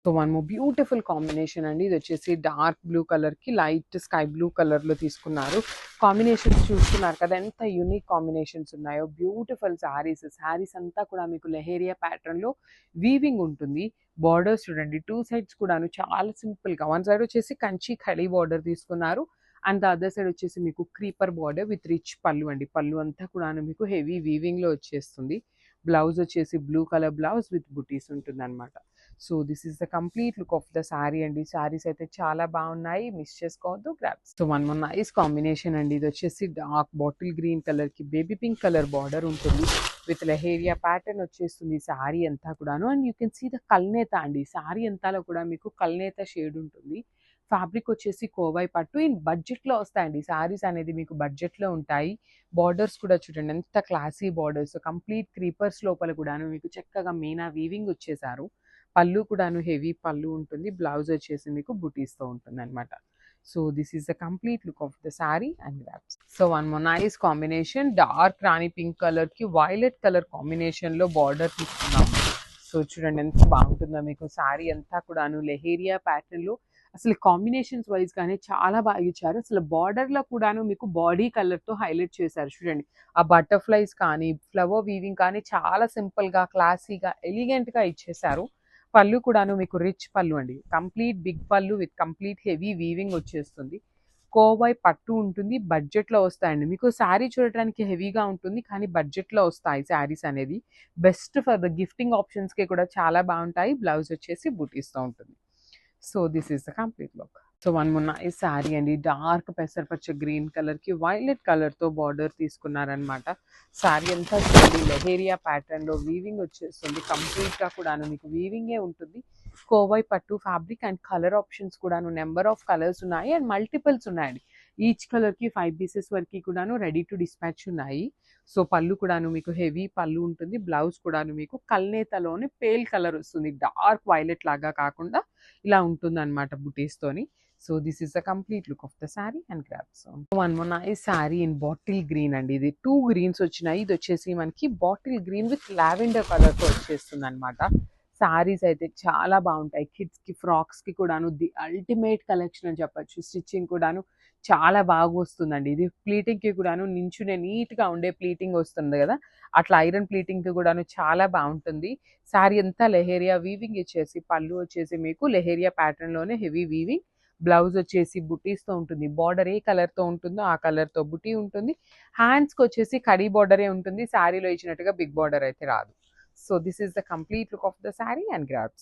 So one more beautiful combination అండి. ఇది వచ్చేసి డార్క్ బ్లూ కలర్‌కి లైట్ స్కై బ్లూ కలర్‌లో తీసుకున్నారు. కాంబినేషన్స్ చూస్తున్నారు కదా! ఎంత యూనిక్ కాంబినేషన్స్ ఉన్నాయో. బ్యూటిఫుల్ శారీస్. శారీస్ అంతా కూడా మీకు లెహేరియా ప్యాటర్న్‌లో వీవింగ్ ఉంటుంది. బోర్డర్స్ చూడండి 2 సైడ్స్ కూడాను చాలా సింపుల్‌గా వన్ సైడ్ వచ్చేసి కంచి కడీ బోర్డర్ తీసుకున్నారు. అండ్ ద అదర్ సైడ్ వచ్చేసి మీకు క్రీపర్ బోర్డర్ విత్ రిచ్ పల్లు అండి. పల్లు అంతా కూడాను మీకు హెవీ వీవింగ్‌లో వచ్చేస్తుంది. బ్లౌజ్ వచ్చేసి బ్లూ కలర్ బ్లౌజ్ విత్ బుటీస్ ఉంటుందన్నమాట. So this is the complete look of the sari అండి. శారీస్ అయితే చాలా బాగున్నాయి. మిస్ చేసుకోవద్దు. Grabs. So one more nice combination అండి. ఇది వచ్చేసి డార్క్ బాటిల్ గ్రీన్ కలర్ కి బేబీ పింక్ కలర్ బార్డర్ ఉంటుంది. విత్ లెహేరియా ప్యాటర్న్ వచ్చేస్తుంది శారీ అంతా కూడాను. And you can see the కల్నేత అండి. శారీ అంతాలో కూడా మీకు కల్నేత షేడ్ ఉంటుంది. ఫ్యాబ్రిక్ వచ్చేసి కోవై పట్టు ఇన్ బడ్జెట్లో వస్తాయండి. శారీస్ అనేది మీకు బడ్జెట్లో ఉంటాయి. బార్డర్స్ కూడా చూడండి ఎంత క్లాసీ బార్డర్స్. కంప్లీట్ క్రీపర్స్ లోపల కూడాను మీకు చక్కగా మీనా వీవింగ్ వచ్చేసారు. పళ్ళు కూడాను హెవీ పళ్ళు ఉంటుంది. బ్లౌజ్ వచ్చేసి మీకు బుటీస్‌తో ఉంటుందన్నమాట. So this is the complete look of the sari and wraps. So one more nice combination dark Rani pink కలర్‌కి వైలెట్ కలర్ కాంబినేషన్‌లో బార్డర్ తీసుకున్నాము. సో చూడండి ఎంత బాగుంటుందో మీకు సారీ అంతా కూడాను లెహేరియా ప్యాటర్న్‌లో అసలు కాంబినేషన్స్ వైస్ గానే చాలా బాగా ఇచ్చారు. అసలు బార్డర్‌లో కూడాను మీకు బాడీ కలర్‌తో హైలైట్ చేశారు చూడండి. ఆ బటర్‌ఫ్లైస్ కానీ, ఫ్లవర్ వీవింగ్ కానీ చాలా సింపుల్‌గా, క్లాసీగా, ఎలిగెంట్‌గా ఇచ్చేశారు. పళ్ళు కూడాను మీకు రిచ్ పళ్ళు అండి. కంప్లీట్ బిగ్ పళ్ళు విత్ కంప్లీట్ హెవీ వీవింగ్ వచ్చేస్తుంది. కోవై పట్టు ఉంటుంది. బడ్జెట్‌లో వస్తాయండి. మీకు శారీ చూడటానికి హెవీగా ఉంటుంది. కానీ బడ్జెట్‌లో వస్తాయి శారీస్ అనేది. బెస్ట్ ఫర్ ద గిఫ్టింగ్ ఆప్షన్స్‌కి కూడా చాలా బాగుంటాయి. బ్లౌజ్ వచ్చేసి బూటీస్‌తో ఉంటుంది. So this is the complete look. So one more nice sari అండి. డార్క్ పెసరపచ్చ గ్రీన్ కలర్‌కి వైలెట్ కలర్‌తో బార్డర్ తీసుకున్నారనమాట. శారీ అంతా చూడండి లెహేరియా ప్యాటర్న్‌లో వీవింగ్ వచ్చేస్తుంది. కంప్లీట్‌గా కూడాను మీకు వీవింగే ఉంటుంది. కోవై పట్టు ఫ్యాబ్రిక్ అండ్ కలర్ ఆప్షన్స్ కూడాను నెంబర్ ఆఫ్ కలర్స్ ఉన్నాయి అండ్ మల్టిపుల్స్ ఉన్నాయండి. ఈచ్ కలర్‌కి 5 పీసెస్ వరకు కూడాను రెడీ టు డిస్పాచ్ ఉన్నాయి. సో పళ్ళు కూడాను మీకు హెవీ పళ్ళు ఉంటుంది. బ్లౌజ్ కూడాను మీకు కల్నేతలోనే పేల్ కలర్ వస్తుంది. డార్క్ వైలెట్ లాగా కాకుండా ఇలా ఉంటుందన్నమాట బుటీస్‌తోని. So this is the complete look of the sari and grabs. One more nice sari in bottle green అండి. ఇది 2 గ్రీన్స్ వచ్చినాయి. ఇది వచ్చేసి మనకి బాటిల్ గ్రీన్ విత్ లావెండర్ కలర్‌తో వచ్చేస్తుందన్నమాట. సారీస్ అయితే చాలా బాగుంటాయి. కిడ్స్‌కి, ఫ్రాక్స్‌కి కూడాను ది అల్టిమేట్ కలెక్షన్ అని చెప్పొచ్చు. స్టిచ్చింగ్ కూడాను చాలా బాగా వస్తుందండి. ఇది ప్లీటింగ్‌కి కూడాను నించునే నీట్‌గా ఉండే ప్లీటింగ్ వస్తుంది కదా! అట్లా ఐరన్ ప్లీటింగ్‌కి కూడాను చాలా బాగుంటుంది. శారీ అంతా లెహేరియా వీవింగ్ ఇచ్చేసి పళ్ళు వచ్చేసి మీకు లెహేరియా ప్యాటర్న్‌లోనే హెవీ వీవింగ్. బ్లౌజ్ వచ్చేసి బుటీస్‌తో ఉంటుంది. బార్డర్ ఏ కలర్‌తో ఉంటుందో ఆ కలర్‌తో బుటీ ఉంటుంది. హ్యాండ్స్‌కి వచ్చేసి కడీ బార్డరే ఉంటుంది. శారీలో ఇచ్చినట్టుగా బిగ్ బార్డర్ అయితే రాదు. So this is the complete look of the sari and grabs.